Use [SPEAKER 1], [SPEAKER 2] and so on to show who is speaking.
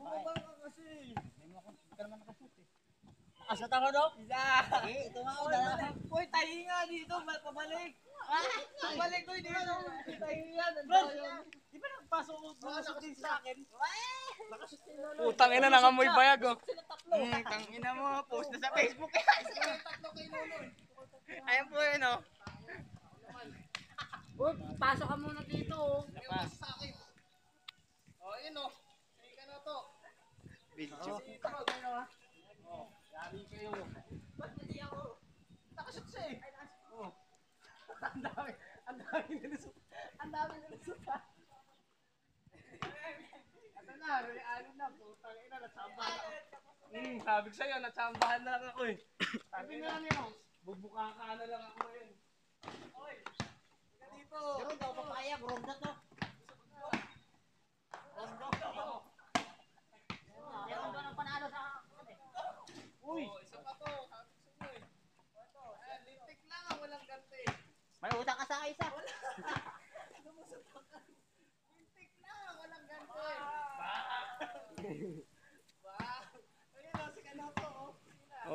[SPEAKER 1] Bumaba ka kasi. Hindi ka naman nakashoot eh.
[SPEAKER 2] Nakasot ako daw?
[SPEAKER 1] Isa.
[SPEAKER 2] Eh, ito nga ako dala.
[SPEAKER 1] Uy, tahi nga dito. Pabalik. Pabalik ko dito. Tahi nga. Di ba nagpasok mo? Nakashoot din sa akin. Nakashoot din na.
[SPEAKER 3] Putang ina, nangamoy bayag oh.
[SPEAKER 2] Tang ina mo, post na sa Facebook.
[SPEAKER 1] Tatlo kay Nunoy.
[SPEAKER 2] Ayan po yun oh.
[SPEAKER 4] Uy, pasok ka muna dito oh.
[SPEAKER 1] Pas sa akin. Oh, yun oh. Sige ka na to.
[SPEAKER 2] Video.
[SPEAKER 1] Oh, yari kayo. Ba't hindi ako? Nakashoot siya eh. Oh. Ang dami nilusot. Ang dami nilusot ha. Ito na, ano na, putang ina, natsambahan ako. Sabi ko sa'yo, natsambahan na lang ako eh. Sabi na lang yun, bubuka ka na lang ako yun. Oy, ika dito.
[SPEAKER 2] Pero daw papaya, ronda to.
[SPEAKER 4] Meron ba ng panalo sa...
[SPEAKER 1] Uy, isa pa to. Sabi ko sa'yo eh. Ito, ayan, lintik lang, walang ganti.
[SPEAKER 2] May utang ka sa isa.
[SPEAKER 1] Lintik lang, walang ganti.